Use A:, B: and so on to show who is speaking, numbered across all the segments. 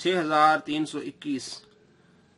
A: 6321।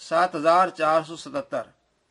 A: 7477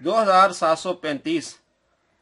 A: 2735।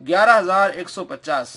A: 11150।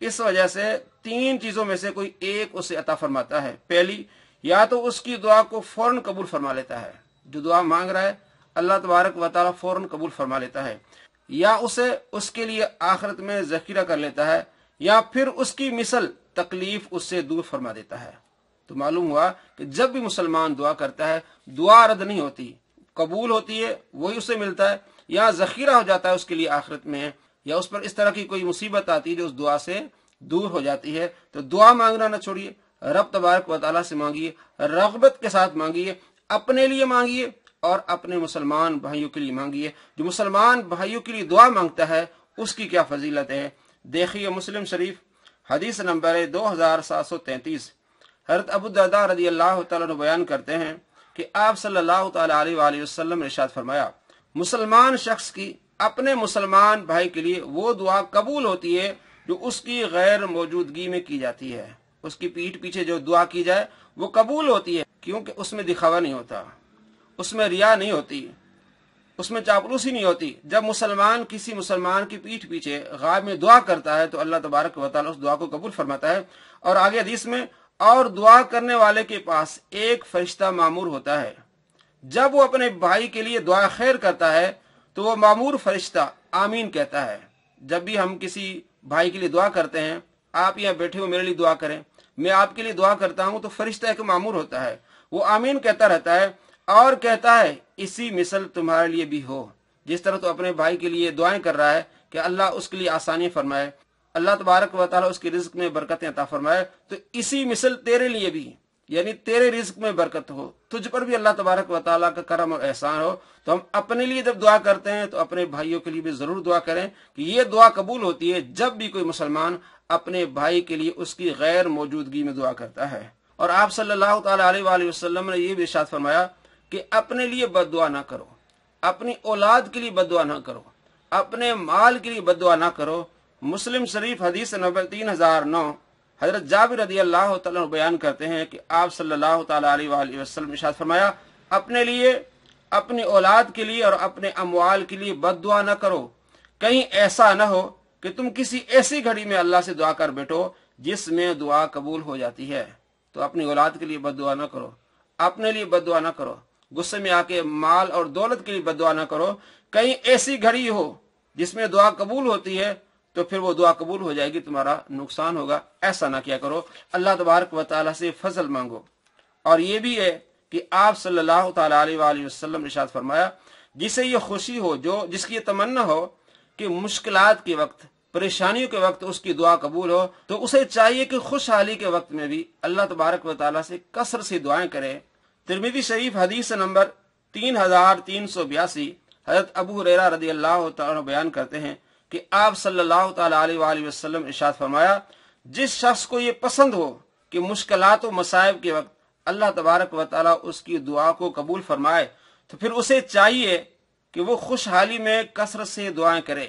A: اس وجہ سے 3 چیزوں میں سے کوئی ایک اسے عطا فرماتا ہے۔ پہلی، یا تو اس کی دعا کو فوراً قبول فرما لیتا ہے، جو دعا مانگ رہا ہے اللہ تبارک و تعالیٰ فوراً قبول فرما لیتا ہے، یا اسے اس کے لیے آخرت میں ذخیرہ کر لیتا ہے، یا پھر اس کی مثل تکلیف اس سے دور فرما دیتا ہے۔ تو معلوم ہوا کہ جب بھی مسلمان دعا کرتا ہے دعا رد نہیں ہوتی، قبول ہوتی ہے، وہی اسے ملتا ہے، یا ذخیرہ ہو جاتا ہے اس کے لیے آخرت میں، یا اس پر اس طرح کی کوئی مصیبت آتی ہے جو اس دعا سے دور ہو جاتی ہے۔ تو دعا مانگنا نہ چھوڑیے، رب تبارک و تعالیٰ سے مانگیے، رغبت کے ساتھ مانگیے، اپنے لیے مانگیے اور اپنے مسلمان بھائیوں کے لیے مانگیے۔ جو مسلمان بھائیوں کے لیے دعا مانگتا ہے اس کی کیا فضیلت ہے، دیکھیے مسلم شریف حدیث نمبر 2733، حضرت ابو الدرداء رضی اللہ تعالیٰ عنہ بیان کرتے ہیں کہ آپ صلی اللہ تعالیٰ علیہ وآلہ وسلم نے ارشاد فرمایا، مسلمان شخص کی اپنے مسلمان بھائی کے لیے وہ دعا قبول ہوتی ہے جو اس کی غیر موجودگی میں کی جاتی ہے۔ اس کی پیٹھ پیچھے جو دعا کی جائے وہ قبول ہوتی ہے، کیونکہ اس میں دکھاوا نہیں ہوتا، اس میں ریا نہیں ہوتی، اس میں چاپلوسی نہیں ہوتی۔ جب مسلمان کسی مسلمان کی پیٹھ پیچھے غائب میں دعا کرتا ہے تو اللہ تبارک و تعالیٰ اس دعا کو قبول فرماتا ہے۔ اور آگے حدیث میں، اور دعا کرنے والے کے پاس ایک فرشتہ مامور ہوتا ہے، جب وہ اپنے بھائی کے لیے دعا خیر کرتا ہے تو وہ مامور فرشتہ آمین کہتا ہے۔ جب بھی ہم کسی بھائی کے لیے دعا کرتے ہیں، آپ یہاں بیٹھے ہو میرے لیے دعا کریں، میں آپ کے لیے دعا کرتا ہوں، تو فرشتہ ایک مامور ہوتا ہے، وہ آمین کہتا رہتا ہے اور کہتا ہے اسی مثل تمہارے لیے بھی ہو۔ جس طرح تو اپنے بھائی کے لیے دعائیں کر رہا ہے کہ اللہ اس کے لیے آسانی فرمائے، اللہ تبارک و تعالیٰ اس کے رزق میں برکتیں عطا فرمائے، تو اسی مثل تیرے لیے بھی، یعنی تیرے رزق میں برکت ہو، تجھ پر بھی اللہ تبارک و تعالیٰ کا کرم اور احسان ہو۔ تو ہم اپنے لیے جب دعا کرتے ہیں تو اپنے بھائیوں کے لیے بھی ضرور دعا کریں کہ یہ دعا قبول ہوتی ہے جب بھی کوئی مسلمان اپنے بھائی کے لیے اس کی غیر موجودگی میں دعا کرتا ہے۔ اور آپ صلی اللہ تعالیٰ علیہ وآلہ وسلم نے یہ بھی ارشاد فرمایا کہ اپنے لیے بد دعا نہ کرو، اپنی اولاد کے لیے بد دعا نہ کرو، اپنے مال کے لیے بد دعا نہ کرو۔ مسلم شریف حدیث نمبر 3009، حضرت جابر رضی اللہ تعالیٰ بیان کرتے ہیں کہ آپ صلی اللہ تعالیٰ علیہ وآلہ وسلم ارشاد فرمایا، اپنے لیے، اپنی اولاد کے لیے اور اپنے اموال کے لیے بد دعا نہ کرو، کہیں ایسا نہ ہو کہ تم کسی ایسی گھڑی میں اللہ سے دعا کر بیٹھو جس میں دعا قبول ہو جاتی ہے۔ تو اپنی اولاد کے لیے بد دعا نہ کرو، اپنے لیے بد دعا نہ کرو، غصے میں آ کے مال اور دولت کے لیے بد دعا نہ کرو، کہیں ایسی گھڑی ہو جس میں دعا قبول ہوتی ہے تو پھر وہ دعا قبول ہو جائے گی، تمہارا نقصان ہوگا، ایسا نہ کیا کرو۔ اللہ تبارک و تعالیٰ سے فضل مانگو۔ اور یہ بھی ہے کہ آپ صلی اللہ تعالیٰ علیہ وآلہ وسلم نے ارشاد فرمایا، جسے یہ خوشی ہو، جس کی یہ تمنا ہو کہ مشکلات کے وقت، پریشانیوں کے وقت اس کی دعا قبول ہو، تو اسے چاہیے کہ خوشحالی کے وقت میں بھی اللہ تبارک و تعالیٰ سے کثرت سے دعائیں کرے۔ ترمذی شریف حدیث نمبر 3382، حضرت ابو ہریرہ رضی اللہ تعالیٰ بیان کرتے ہیں کہ آپ صلی اللہ تعالیٰ علیہ وآلہ وسلم ارشاد فرمایا، جس شخص کو یہ پسند ہو کہ مشکلات و مصائب کے وقت اللہ تبارک و تعالیٰ اس کی دعا کو قبول فرمائے، تو پھر اسے چاہیے کہ وہ خوشحالی میں کثرت سے دعائیں کرے۔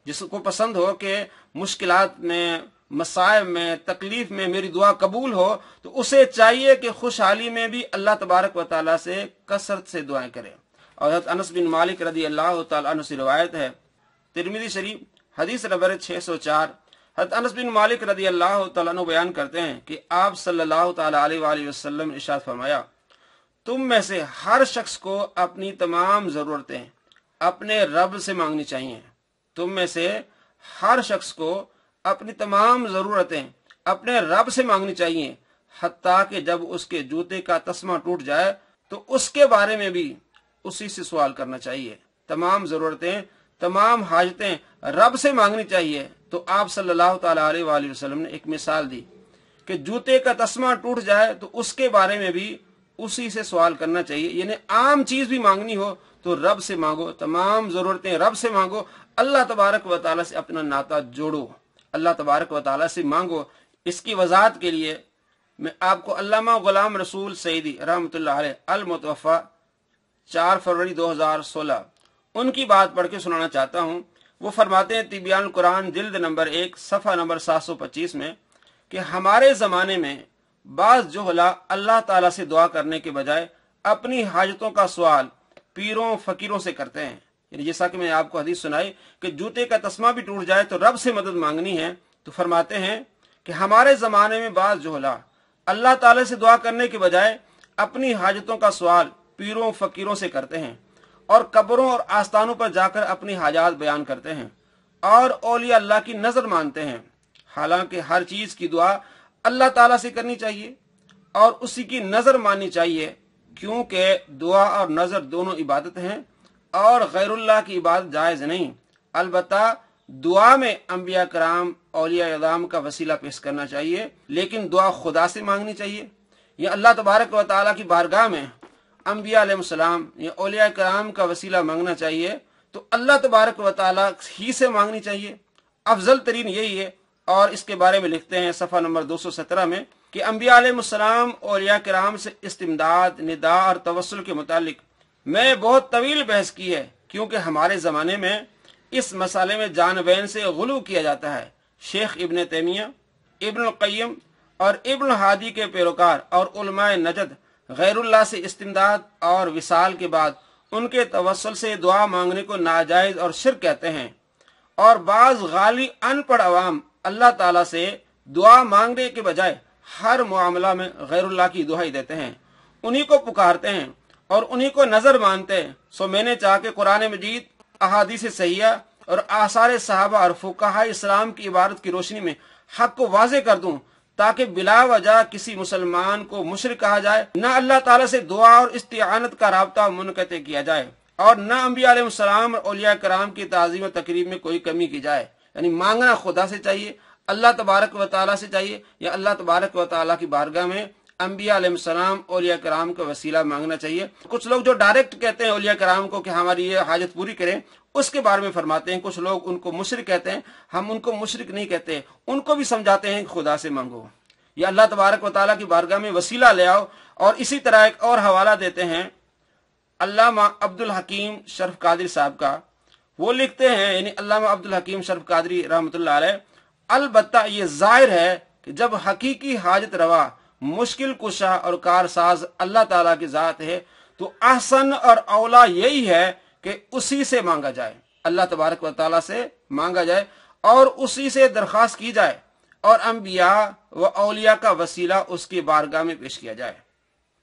A: جس کو پسند ہو کہ مشکلات میں، مصائب میں، تکلیف میں میری دعا قبول ہو، تو اسے چاہیے کہ خوشحالی میں بھی اللہ تبارک و تعالیٰ سے کثرت سے دعائیں کرے۔ اور حضرت انس بن مالک رضی اللہ تعالیٰ عنہ سے روایت ہے، ترمذی شریف حدیث نمبر 604، حضرت انس بن مالک رضی اللہ تعالیٰ عنہ بیان کرتے ہیں کہ آپ صلی اللہ تعالیٰ علیہ وآلہ وسلم نے ارشاد فرمایا، تم میں سے ہر شخص کو اپنی تمام ضرورتیں اپنے رب سے مانگنی چاہیے۔ تم میں سے ہر شخص کو اپنی تمام ضرورتیں اپنے رب سے مانگنی چاہیے، حتیٰ کہ جب اس کے جوتے کا تسمہ ٹوٹ جائے تو اس کے بارے میں بھی اسی سے سوال کرنا چاہیے۔ تمام ضرورتیں، تمام حاجتیں رب سے مانگنی چاہیے۔ تو آپ صلی اللہ تعالیٰ علیہ وآلہ وسلم نے ایک مثال دی کہ جوتے کا تسمہ ٹوٹ جائے تو اس کے بارے میں بھی اسی سے سوال کرنا چاہیے، یعنی عام چیز بھی مانگنی ہو تو رب سے مانگو، تمام ضرورتیں رب سے مانگو، اللہ تبارک و تعالیٰ سے اپنا ناطہ جوڑو، اللہ تبارک و تعالیٰ سے مانگو۔ اس کی وضاحت کے لیے میں آپ کو علامہ غلام رسول سعیدی رحمۃ اللہ علیہ المتوفی 4 فروری 2016 ان کی بات پڑھ کے سنانا چاہتا ہوں۔ وہ فرماتے ہیں تبیان القرآن جلد نمبر 1 صفحہ نمبر 725 میں کہ ہمارے زمانے میں بعض جہلا اللہ تعالیٰ سے دعا کرنے کے بجائے اپنی حاجتوں کا سوال پیروں فقیروں سے کرتے ہیں۔ یعنی جیسا کہ میں آپ کو حدیث سنائی کہ جوتے کا تسمہ بھی ٹوٹ جائے تو رب سے مدد مانگنی ہے، تو فرماتے ہیں کہ ہمارے زمانے میں بعض جہلا اللہ تعالی سے دعا کرنے کے بجائے اپنی حاجتوں کا سوال پیروں فقیروں سے کرتے ہیں اور قبروں اور آستانوں پر جا کر اپنی حاجات بیان کرتے ہیں اور اولیاء اللہ کی نظر مانتے ہیں، حالانکہ ہر چیز کی دعا اللہ تعالیٰ سے کرنی چاہیے اور اسی کی نظر ماننی چاہیے، کیونکہ دعا اور نظر دونوں عبادت ہیں اور غیر اللہ کی عبادت جائز نہیں۔ البتہ دعا میں انبیاء کرام اولیاء اعظام کا وسیلہ پیش کرنا چاہیے، لیکن دعا خدا سے مانگنی چاہیے یا اللہ تبارک و تعالیٰ کی بارگاہ میں انبیاء علیہ السلام یا اولیاء کرام کا وسیلہ مانگنا چاہیے تو اللہ تبارک و تعالیٰ ہی سے مانگنی چاہیے۔ افضل ترین یہی ہے، اور اس کے بارے میں لکھتے ہیں صفحہ نمبر 217 میں کہ انبیاء علیہ السلام اولیاء کرام سے استمداد، ندا اور توسل کے متعلق میں بہت طویل بحث کی ہے، کیونکہ ہمارے زمانے میں اس مسئلے میں جان بین سے غلو کیا جاتا ہے۔ شیخ ابن تیمیہ، ابن القیم اور ابن ہادی کے پیروکار اور علماء نجد غیر اللہ سے استمداد اور وصال کے بعد ان کے توسل سے دعا مانگنے کو ناجائز اور شرک کہتے ہیں، اور بعض غالی ان پڑھ عوام اللہ تعالیٰ سے دعا مانگنے کے بجائے ہر معاملہ میں غیر اللہ کی دہائی دیتے ہیں، انہی کو پکارتے ہیں اور انہی کو نظر مانتے ہیں۔ سو میں نے چاہا کہ قرآن مجید، احادیث صحیحہ اور آثار صحابہ اور فقہاء اسلام کی عبارت کی روشنی میں حق کو واضح کر دوں، تاکہ بلا وجہ کسی مسلمان کو مشرک کہا جائے، نہ اللہ تعالیٰ سے دعا اور استعانت کا رابطہ منقطع کیا جائے، اور نہ انبیاء علیہ السلام اور اولیاء کرام کی تعظیم و تقریب میں کوئی کمی کی جائے۔ یعنی مانگنا خدا سے چاہیے، اللہ تبارک و تعالیٰ سے چاہیے، یا اللہ تبارک و تعالیٰ کی بارگاہ میں انبیاء علیہ السلام اولیاء کرام کا وسیلہ مانگنا چاہیے۔ کچھ لوگ جو ڈائریکٹ کہتے ہیں اولیاء کرام کو کہ ہماری یہ حاجت پوری کریں، اس کے بارے میں فرماتے ہیں۔ کچھ لوگ ان کو مشرک کہتے ہیں، ہم ان کو مشرک نہیں کہتے، ان کو بھی سمجھاتے ہیں کہ خدا سے مانگو یا اللہ تبارک و تعالیٰ کی بارگاہ میں وسیلہ لے آؤ۔ اور اسی طرح ایک اور حوالہ دیتے ہیں علامہ عبد الحکیم شرف قادری صاحب کا، وہ لکھتے ہیں، یعنی علامہ عبد الحکیم شرف قادری رحمۃ اللہ علیہ، البتہ یہ ظاہر ہے کہ جب حقیقی حاجت روا، مشکل کشا اور کارساز اللہ تعالیٰ کی ذات ہے تو احسن اور اولا یہی ہے کہ اسی سے مانگا جائے، اللہ تبارک و تعالیٰ سے مانگا جائے اور اسی سے درخواست کی جائے، اور انبیاء و اولیاء کا وسیلہ اس کی بارگاہ میں پیش کیا جائے۔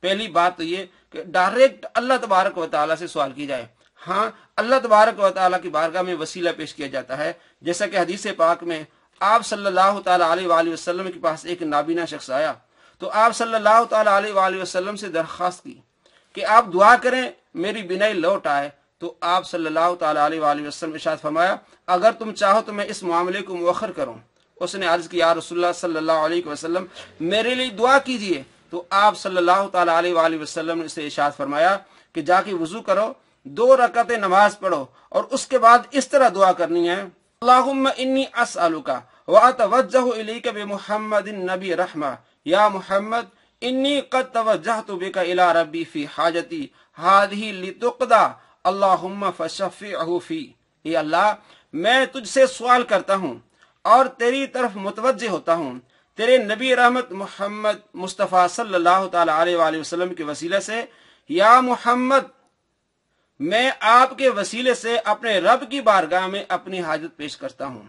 A: پہلی بات تو یہ کہ ڈائریکٹ اللہ تبارک و تعالیٰ سے سوال کی جائے۔ ہاں، اللہ تبارک و تعالیٰ کی بارگاہ میں وسیلہ پیش کیا جاتا ہے، جیسا کہ حدیث پاک میں آپ صلی اللہ تعالیٰ علیہ وآلہ وسلم کے پاس ایک نابینا شخص آیا تو آپ صلی اللہ تعالیٰ علیہ وآلہ وسلم سے درخواست کی کہ آپ دعا کریں میری بینائی لوٹ آئے، تو آپ صلی اللہ تعالیٰ علیہ وآلہ وسلم ارشاد فرمایا، اگر تم چاہو تو میں اس معاملے کو مؤخر کروں۔ اس نے عرض کی، یا رسول اللہ صلی اللہ علیہ وسلم میرے لیے دعا کیجئے۔ تو آپ صلی اللہ تعالیٰ علیہ وآلہ وسلم نے اسے ارشاد فرمایا کہ جا کے وضو کرو، 2 رکعتیں نماز پڑھو، اور اس کے بعد اس طرح دعا کرنی ہے، اللہم انی اسألک واتوجہ الیک بمحمد النبی رحمہ، یا محمد انی قد توجہت بک الی ربی فی حاجتی ہذہ لتقضی اللہم فشفعہ فی۔ اے اللہ، میں تجھ سے سوال کرتا ہوں اور تیری طرف متوجہ ہوتا ہوں، تیرے نبی رحمت محمد مصطفیٰ صلی اللہ تعالیٰ علیہ وآلہ وسلم کے وسیلے سے، یا محمد، میں آپ کے وسیلے سے اپنے رب کی بارگاہ میں اپنی حاجت پیش کرتا ہوں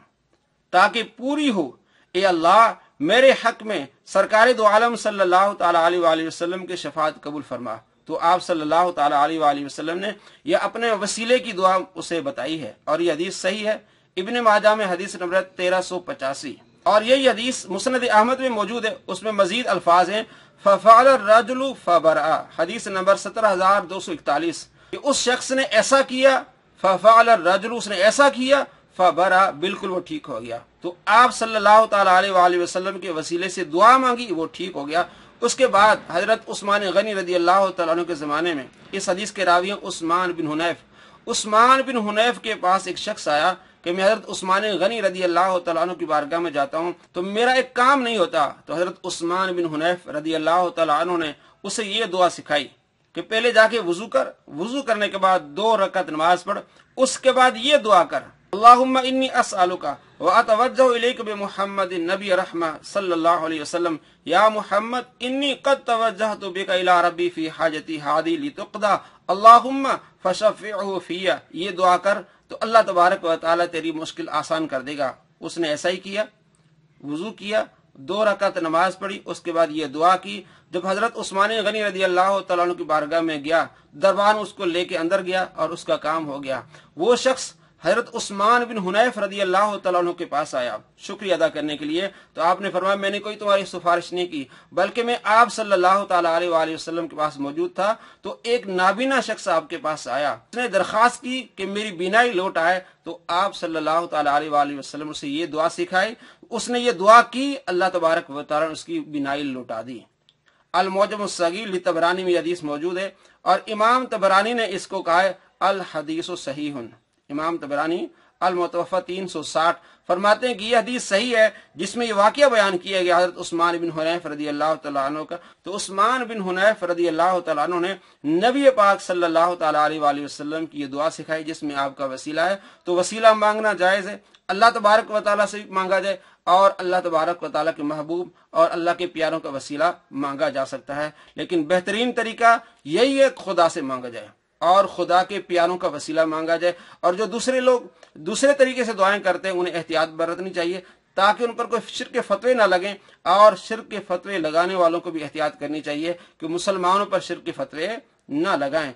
A: تاکہ پوری ہو۔ اے اللہ، میرے حق میں سرکار دو عالم صلی اللہ تعالیٰ علیہ وآلہ وسلم کے شفاعت قبول فرما۔ تو آپ صلی اللہ تعالیٰ علیہ وآلہ وسلم نے یہ اپنے وسیلے کی دعا اسے بتائی ہے، اور یہ حدیث صحیح ہے، ابن ماجہ میں حدیث نمبر 1385، اور یہی حدیث مسند احمد میں موجود ہے۔ اس میں مزید الفاظ ہیں، ففعل الرجل فبرأ، حدیث نمبر 17241، کہ اس شخص نے ایسا کیا، ففعل الرجل، اس نے ایسا کیا، فبرأ، بالکل وہ ٹھیک ہو گیا۔ تو آپ صلی اللہ تعالیٰ علیہ وآلہ وسلم کے وسیلے سے دعا مانگی، وہ ٹھیک ہو گیا۔ اس کے بعد حضرت عثمان غنی رضی اللہ تعالیٰ عنہ کے زمانے میں اس حدیث کے راوی عثمان بن حنیف کے پاس ایک شخص آیا کہ میں حضرت عثمان غنی رضی اللہ تعالیٰ عنہ کی بارگاہ میں جاتا ہوں تو میرا ایک کام نہیں ہوتا۔ تو حضرت عثمان بن حنیف رضی اللہ تعالیٰ عنہ نے اسے یہ دعا سکھائی کہ پہلے جا کے وضو کر، وضو کرنے کے بعد 2 رکعت نماز پڑھ، اس کے بعد یہ دعا کر، اللہم انی اسألک واتوجہ الیک بمحمد النبی رحمہ صلی اللہ علیہ وسلم، یا محمد انی قد توجہت بک الی ربی فی حاجتی ہذہ لتقضی اللہم فشفعہ فی۔ یہ دعا کر تو اللہ تبارک و تعالیٰ تیری مشکل آسان کر دے گا۔ اس نے ایسا ہی کیا، وضو کیا، 2 رکعت نماز پڑھی، اس کے بعد یہ دعا کی۔ جب حضرت عثمان غنی رضی اللہ تعالیٰ عنہ کی بارگاہ میں گیا، دربان اس کو لے کے اندر گیا اور اس کا کام ہو گیا۔ وہ شخص حضرت عثمان بن حنیف رضی اللہ تعالیٰ عنہ کے پاس آیا شکریہ ادا کرنے کے لیے، تو آپ نے فرمایا میں نے کوئی تمہاری سفارش نہیں کی، بلکہ میں آپ صلی اللہ تعالیٰ علیہ وآلہ وسلم کے پاس موجود تھا تو ایک نابینا شخص آپ کے پاس آیا، اس نے درخواست کی کہ میری بینائی لوٹ آئے، تو آپ صلی اللہ تعالیٰ علیہ وآلہ وسلم اسے یہ دعا سکھائی، اس نے یہ دعا کی، اللہ تبارک و تعالیٰ نے اس کی بینائی لوٹا دی۔ المعجم الصغیر لطبرانی میں حدیث موجود ہے، اور امام طبرانی نے اس کو کہا ہے الحدیث صحیح۔ امام طبرانی المتوفی 360 فرماتے ہیں کہ یہ حدیث صحیح ہے جس میں یہ واقعہ بیان کیا گیا حضرت عثمان بن حنیف رضی اللہ تعالیٰ عنہ کا۔ تو عثمان بن حنیف رضی اللہ تعالیٰ عنہ نے نبی پاک صلی اللہ تعالیٰ علیہ وآلہ وسلم کی یہ دعا سکھائی جس میں آپ کا وسیلہ ہے، تو وسیلہ مانگنا جائز ہے، اللہ تبارک و تعالیٰ سے مانگا جائے، اور اللہ تبارک و تعالیٰ کے محبوب اور اللہ کے پیاروں کا وسیلہ مانگا جا سکتا ہے، لیکن بہترین طریقہ یہی ہے خدا سے مانگا جائے اور خدا کے پیاروں کا وسیلہ مانگا جائے، اور جو دوسرے لوگ دوسرے طریقے سے دعائیں کرتے ہیں انہیں احتیاط برتنی چاہیے تاکہ ان پر کوئی شرک کے فتوے نہ لگیں، اور شرک کے فتوے لگانے والوں کو بھی احتیاط کرنی چاہیے کہ مسلمانوں پر شرک کے فتوے نہ لگائیں۔